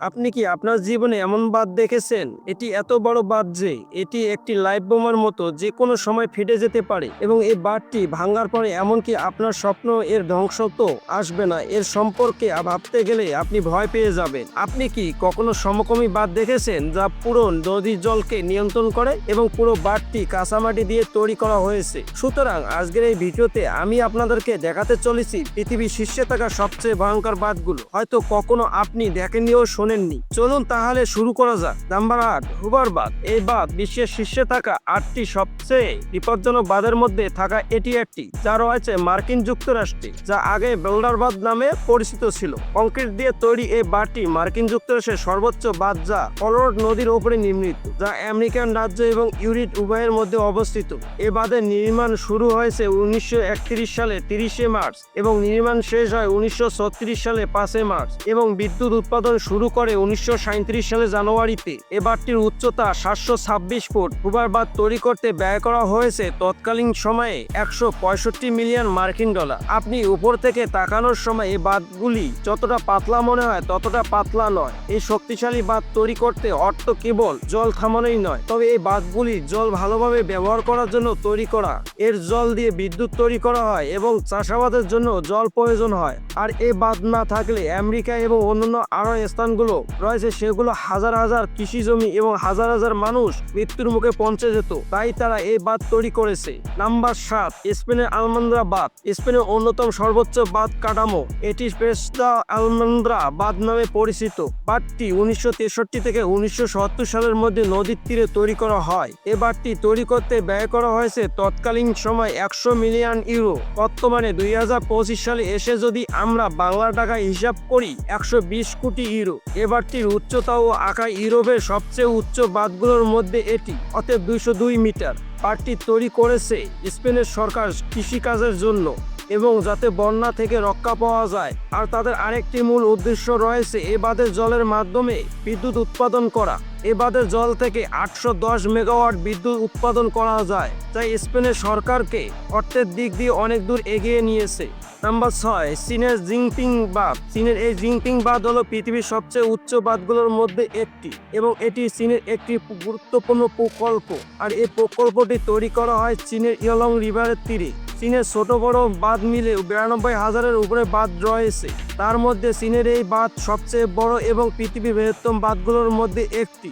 আপনি কি আপনার জীবনে এমন বাঁধ দেখেছেন? এটি এত বড় বাঁধ যে এটি একটি লাইফ বোমার মতো যে কোনো সময় ফেটে যেতে পারে এবং এই বাঁধটি ভাঙার পরে এমনকি আপনার স্বপ্ন এর ধ্বংস তো আসবে না। এর সম্পর্কে ভাবতে গেলে আপনি ভয় পেয়ে যাবেন। আপনি কি কখনো সমকমী বাঁধ দেখেছেন যা পুরো নদীর জলকে নিয়ন্ত্রণ করে এবং পুরো বাঁধটি কাঁচামাটি দিয়ে তৈরি করা হয়েছে? সুতরাং আজকের এই ভিডিওতে আমি আপনাদেরকে দেখাতে চলেছি পৃথিবীর শীর্ষে থাকা সবচেয়ে ভয়ঙ্কর বাঁধগুলো। হয়তো কখনো আপনি দেখেননিও শোনেননি। চলুন তাহলে শুরু করা যাক। নাম্বার 8, হুবার বাঁধ। এই বাঁধ বিশ্বের শীর্ষে থাকা 8টি সবচেয়ে বিপজ্জনক বাঁধের মধ্যে থাকা এটি একটি, যা রয়েছে মার্কিন যুক্তরাষ্ট্রে, যা আগে বোল্ডার বাঁধ নামে পরিচিত ছিল। কংক্রিট দিয়ে তৈরি এই বাঁধটি মার্কিন যুক্তরাষ্ট্রের সর্বোচ্চ বাঁধ, যা কলোরাডো নদীর উপরে নির্মিত, যা আমেরিকান রাজ্য এবং ইউরোপ উভয়ের মধ্যে অবস্থিত। এই বাঁধের নির্মাণ শুরু হয়েছে 1931 সালে 30 মার্চ এবং নির্মাণ শেষ হয় 1936 সালে 5 মার্চ এবং বিদ্যুৎ উৎপাদন শুরু করে 1937 সালে জানুয়ারিতে। এ বাঁধটির উচ্চতা 726 ফুট। হুবার বাঁধ তৈরি করতে ব্যয় করা হয়েছে তৎকালীন সময়ে 165 মিলিয়ন মার্কিন ডলার। আপনি উপর থেকে তাকানোর সময় এই বাঁধগুলি যতটা পাতলা মনে হয় ততটা পাতলা নয়। এই শক্তিশালী বাঁধ তৈরি করতে অর্থ কেবল জল থামানোই নয়, তবে এই বাঁধগুলি জল ভালোভাবে ব্যবহার করার জন্য তৈরি করা। এর জল দিয়ে বিদ্যুৎ তৈরি করা হয় এবং চাষাবাদের জন্য জল প্রয়োজন হয়। আর এই বাঁধ না থাকলে আমেরিকা এবং অন্যান্য আরো স্থানগুলো রয়েছে, সেগুলো হাজার হাজার কৃষি জমি এবং হাজার হাজার মানুষ মৃত্যুর মুখে পৌঁছে যেত। তাই তারা এই বাঁধ তৈরি করেছে। নাম্বার 7, স্পেনের আলমান্দ্রা বাঁধ। স্পেনের অন্যতম সর্বোচ্চ বাঁধ কাঠামো, এটি পেস্তা আলমান্দ্রা বাঁধ নামে পরিচিত। বাঁধটি 1963 থেকে 1970 সালের মধ্যে নদীর তীরে তৈরি করা হয়। এই বাঁধটি তৈরি করতে ব্যয় করা হয়েছে তৎকালীন সময় 100 মিলিয়ন ইউরো। বর্তমানে 2025 সালে এসে যদি আমরা বাংলা টাকায় হিসাব করি, 120 কোটি ইউরো। এ বাঁধটির উচ্চতা ও আকার ইউরোপের সবচেয়ে উচ্চ বাঁধগুলোর মধ্যে এটি, অতএব 202 মিটার। বাঁধটি তৈরি করেছে স্পেনের সরকার কৃষিকাজের জন্য এবং যাতে বন্যা থেকে রক্ষা পাওয়া যায়। আর তাদের আরেকটি মূল উদ্দেশ্য রয়েছে এ বাঁধের জলের মাধ্যমে বিদ্যুৎ উৎপাদন করা। এ বাঁধের জল থেকে 810 মেগাওয়াট বিদ্যুৎ উৎপাদন করা যায়, যা স্পেনের সরকারকে অর্থের দিক দিয়ে অনেক দূর এগিয়ে নিয়েছে। নাম্বার 6, চীনের জিংপিং বাঁধ। চীনের এই জিংপিং বাঁধ হলো পৃথিবীর সবচেয়ে উচ্চ বাঁধগুলোর মধ্যে একটি এবং এটি চীনের একটি গুরুত্বপূর্ণ প্রকল্প। আর এই প্রকল্পটি তৈরি করা হয় চীনের ইয়লং রিভারের তীরে। চীনের ছোট বড় বাঁধ মিলে 92,000-এর উপরে বাঁধ রয়েছে। তার মধ্যে চীনের এই বাঁধ সবচেয়ে বড় এবং পৃথিবীর বৃহত্তম বাঁধগুলোর মধ্যে একটি।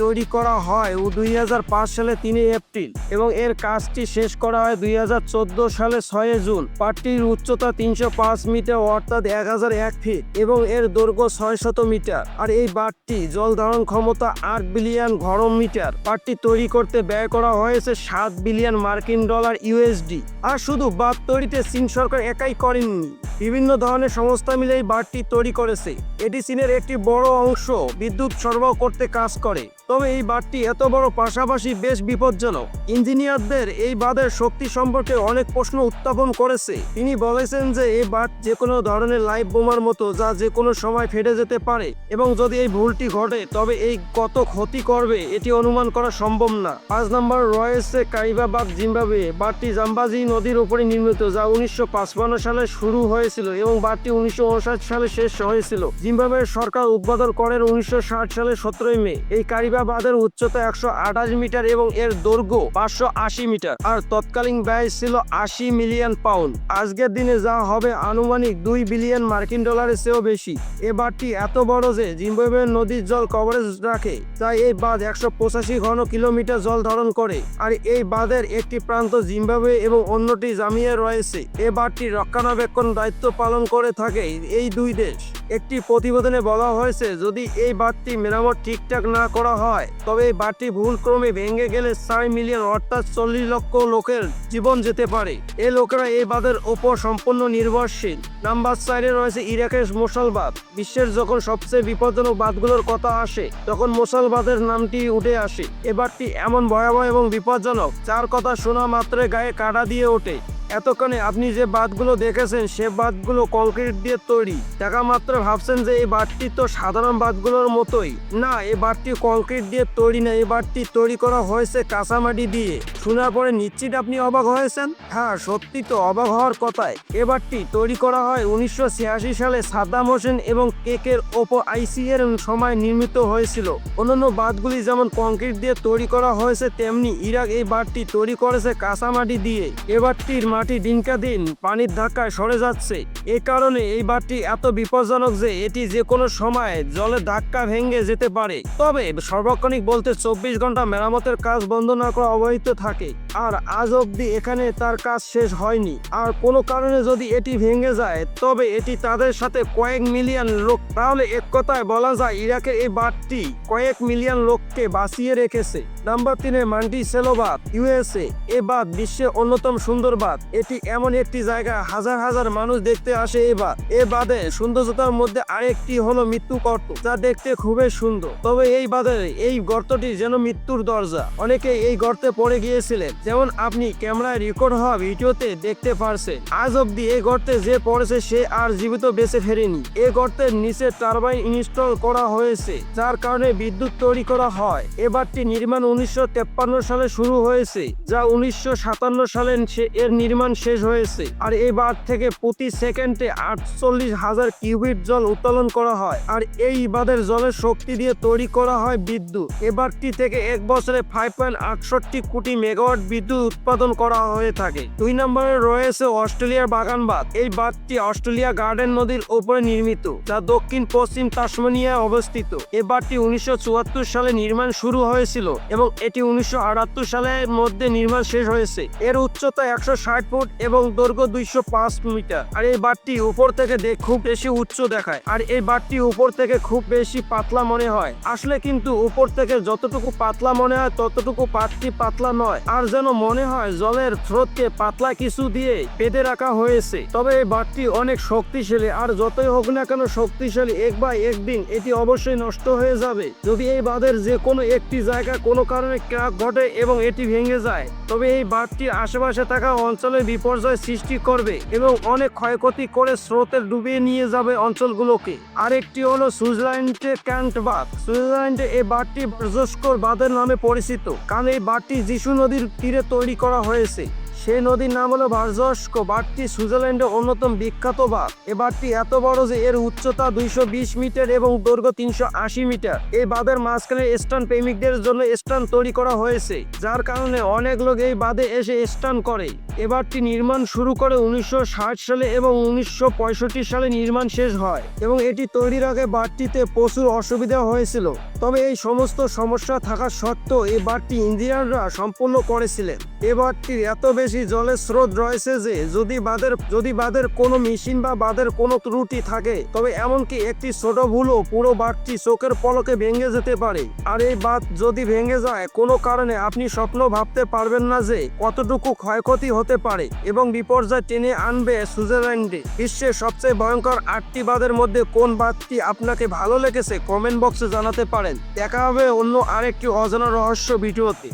তৈরি করা হয় 2005 সালে 3 এপ্রিল এবং এর কাজটি শেষ করা হয় 2014 সালে 6 জুন। বাঁধটির উচ্চতা 305 মিটার অর্থাৎ 1001 ফিট এবং এর দৈর্ঘ্য 600 মিটার। আর এই বাঁধটি জল ধারণ ক্ষমতা 8 বিলিয়ন ঘন মিটার। বাঁধটি তৈরি করতে ব্যয় করা হয়েছে 7 বিলিয়ন মার্কিন ডলার ইউএসডি। আর শুধু বাঁধ তৈরিতে চীন সরকার একাই করেননি, বিভিন্ন ধরনের সংস্থা মিলে এই বাঁধটি তৈরি করেছে। এটি চীনের একটি বড় অংশ বিদ্যুৎ সরবরাহ করতে কাজ করে। তবে এই বাঁধটি এত বড় পাশাপাশি বেশ বিপজ্জনক। ইঞ্জিনিয়ারদের এই বাঁধের শক্তি সম্পর্কে অনেক প্রশ্ন উত্থাপন করেছে। তিনি বলেছেন যে এই বাঁধ যে কোনো ধরনের লাইফ বোমার মতো, যা যে কোনো সময় ফেটে যেতে পারে এবং যদি এই ভুলটি ঘটে তবে এই কত ক্ষতি করবে এটি অনুমান করা সম্ভব না। 5 নম্বর রয়েছে কারিবা বাঁধ, জিম্বাবুয়ে। বাঁধটি জাম্বাজি নদীর উপরে নির্মিত, যা 1955 সালে শুরু হয়েছিল এবং বাঁধটি 1959 সালে শেষ হয়েছিল। জিম্বাবুয়ের সরকার উদ্বোধন করেন 1960 সালের 17 মে। এই কারিবা বাঁধের উচ্চতা 128 মিটার এবং এর দৈর্ঘ্য 580 মিটার। আর তৎকালীন ব্যয় ছিল 80 মিলিয়ন পাউন্ড। আজকের দিনে যা হবে আনুমানিক 2 বিলিয়ন মার্কিন ডলারের চেয়েও বেশি। এ বাঁধটি এত বড় যে জিম্বাবুয়ের নদীর জল কভারেজ রাখে, তাই এই বাঁধ 185 ঘন কিলোমিটার জল ধারণ করে। আর এই বাঁধের একটি প্রান্ত জিম্বাবুয়ে এবং অন্যটি জাম্বিয়ায় রয়েছে। এ বাঁধটি রক্ষণাবেক্ষণ দায়িত্ব পালন করে থাকে এই দুই দেশ। একটি প্রতিবেদনে বলা হয়েছে যদি এই বাঁধটি মেরামত ঠিকঠাক না করা হয় তবে এই বাঁধটি ভুলক্রমে ভেঙে গেলে 4 মিলিয়ন অর্থাৎ 40 লক্ষ লোকের জীবন যেতে পারে। এই লোকেরা এই বাঁধের ওপর সম্পূর্ণ নির্ভরশীল। নাম্বার 4 রয়েছে ইরাকের মোসাল বাঁধ। বিশ্বের যখন সবচেয়ে বিপজ্জনক বাঁধগুলোর কথা আসে তখন মোসাল বাঁধের নামটি উঠে আসে। এ বাঁধটি এমন ভয়াবহ এবং বিপজ্জনক যার কথা শোনা মাত্রই গায়ে কাঁটা দিয়ে ওঠে। এতক্ষণে আপনি যে বাঁধগুলো দেখেছেন সে বাঁধগুলো কংক্রিট দিয়ে তৈরি। দেখা মাত্র ভাবছেন যে এই বাঁধটি তো সাধারণ বাঁধগুলোর মতোই। না, এই বাঁধটি কংক্রিট দিয়ে তৈরি না, এই বাঁধটি তৈরি করা হয়েছে কাঁচামাটি দিয়ে। শোনার পরে নিশ্চিত আপনি অবাক হয়েছেন? হ্যাঁ, সত্যি তো অবাক হওয়ার কথাই। এ বাঁধটি তৈরি করা হয় 1986 সালে সাদ্দাম হোসেন এবং কেকের ওপো আইসি এর সময় নির্মিত হয়েছিল। অন্যান্য বাঁধগুলি যেমন কংক্রিট দিয়ে তৈরি করা হয়েছে, তেমনি ইরাক এই বাঁধটি তৈরি করেছে কাঁচামাটি দিয়ে। এ বাঁধটির মাটি দিনকা দিন পানির ধাক্কায় সরে যাচ্ছে। এ কারণে এই বাঁধটি এত বিপজ্জনক যে এটি যে কোনো সময় জলের ধাক্কা ভেঙে যেতে পারে। তবে সার্বক্ষণিক বলতে 24 ঘন্টা মেরামতের কাজ বন্ধ না করা অব্যাহত থাকে। আর আজ অবধি এখানে তার কাজ শেষ হয়নি। আর কোনো কারণে যদি এটি ভেঙে যায় তবে এটি তাদের সাথে কয়েক মিলিয়ন লোক, তাহলে এক কথায় বলা যায় ইরাকের এই বাঁধটি কয়েক মিলিয়ন লোককে বাঁচিয়ে রেখেছে। নাম্বার 3 মন্টিসেলো বাঁধ, ইউএসএ। এ বাঁধ বিশ্বের অন্যতম সুন্দর বাঁধ। এটি এমন একটি জায়গা হাজার হাজার মানুষ দেখতে আসে এই বাঁধ। এ বাঁধে সৌন্দর্যতার মধ্যে আরেকটি হলো মৃত্যু গর্ত, যা দেখতে খুবই সুন্দর। তবে এই বাঁধের এই গর্তটি যেন মৃত্যুর দরজা। অনেকে এই গর্তে পড়ে গিয়েছিলেন, যেমন আপনি ক্যামেরায় রেকর্ড হওয়া ভিডিওতে দেখতে পারছেন। আজ অব্দি এই গর্তে যে পড়েছে সে আর জীবিত বেঁচে ফেরেনি। এই গর্তের নিচে টারবাইন ইনস্টল করা হয়েছে, যার কারণে বিদ্যুৎ তৈরি করা হয়। এ বাঁধটি নির্মাণ 1953 সালে শুরু হয়েছে, যা 1957 সালে এর নির্মাণ শেষ হয়েছে। আর এই বাঁধ থেকে প্রতি সেকেন্ডে 48,000 কিউবিক জল উত্তোলন করা হয়। আর এই বাঁধের জলের শক্তি দিয়ে তৈরি করা হয় বিদ্যুৎ। এ বাঁধটি থেকে এক বছরে 5.68 কোটি মেগাওয়াট বিদ্যুৎ উৎপাদন করা হয়ে থাকে। 2 নম্বরে রয়েছে অস্ট্রেলিয়ার বাগান বাঁধ। এই বাঁধটি অস্ট্রেলিয়া গার্ডেন নদীর উপরে নির্মিত, যা দক্ষিণ পশ্চিম তাসমানিয়ায় অবস্থিত। এই বাঁধটি 1974 সালে নির্মাণ শুরু হয়েছিল এবং এটি 1978 সালের মধ্যে নির্মাণ শেষ হয়েছে। এর উচ্চতা 160 ফুট এবং দৈর্ঘ্য 205 মিটার। আর এই বাঁধটি উপর থেকে খুব বেশি উচ্চ দেখায়, আর এই বাঁধটি উপর থেকে খুব বেশি পাতলা মনে হয়। আসলে কিন্তু উপর থেকে যতটুকু পাতলা মনে হয় ততটুকু বাঁধটি পাতলা নয়, আর যেন মনে হয় জলের স্রোতকে পাতলা কিছু দিয়ে বেঁধে রাখা হয়েছে। তবে এই বাঁধটি অনেক শক্তিশালী, আর যতই হোক না কেন শক্তিশালী, একদিন এটি অবশ্যই নষ্ট হয়ে যাবে। যদি এই বাঁধের যে কোনো একটি জায়গা কোনো কারণে ক্র্যাক ঘটে এবং এটি ভেঙে যায়, তবে এই বাঁধটি আশেপাশে থাকা অঞ্চলে বিপর্যয় সৃষ্টি করবে এবং অনেক ক্ষয়ক্ষতি করে স্রোতে ডুবিয়ে নিয়ে যাবে অঞ্চলগুলোকে। আরেকটি হলো সুইজারল্যান্ডের ক্যান্ট বাঁধ। সুইজারল্যান্ডে এই বাঁধটি ভার্জস্কর বাঁধের নামে পরিচিত, কারণ এই বাঁধটি যিশু নদীর তীরে তৈরি করা হয়েছে। সেই নদীর নাম হলো ভার্জস্ক। বাঁধটি সুইজারল্যান্ডের অন্যতম বিখ্যাত বাঁধ। এই বাঁধটি এত বড় যে এর উচ্চতা 220 মিটার এবং দৈর্ঘ্য 380 মিটার। এই বাঁধের মাঝখানে স্টান প্রেমিকদের জন্য স্টান তৈরি করা হয়েছে, যার কারণে অনেক লোক এই বাঁধে এসে স্টান করে। এ বাঁধটি নির্মাণ শুরু করে 1960 সালে এবং 1965 সালে নির্মাণ শেষ হয় এবং এটি তৈরির আগে বাঁধটিতে প্রচুর অসুবিধা হয়েছিল। তবে এই সমস্ত সমস্যা থাকা সত্ত্বেও এই বাঁধটি ইঞ্জিনিয়াররা সম্পূর্ণ করেছিলেন। এ বাঁধটির এত বেশি জলের স্রোত রয়েছে যে যদি বাঁধের কোনো মেশিন বা বাঁধের কোনো ত্রুটি থাকে, তবে এমনকি একটি ছোট ভুলও পুরো বাঁধটি চোখের পলকে ভেঙে যেতে পারে। আর এই বাঁধ যদি ভেঙে যায় কোনো কারণে, আপনি স্বপ্ন ভাবতে পারবেন না যে কতটুকু ক্ষয়ক্ষতি হতে পারে এবং বিপর্যয় টেনে আনবে সুইজারল্যান্ডে। বিশ্বের সবচেয়ে ভয়ঙ্কর 8টি বাঁধের মধ্যে কোন বাঁধটি আপনাকে ভালো লেগেছে কমেন্ট বক্সে জানাতে পারেন। দেখা হবে অন্য আরেকটি অজানা রহস্য ভিডিওতে।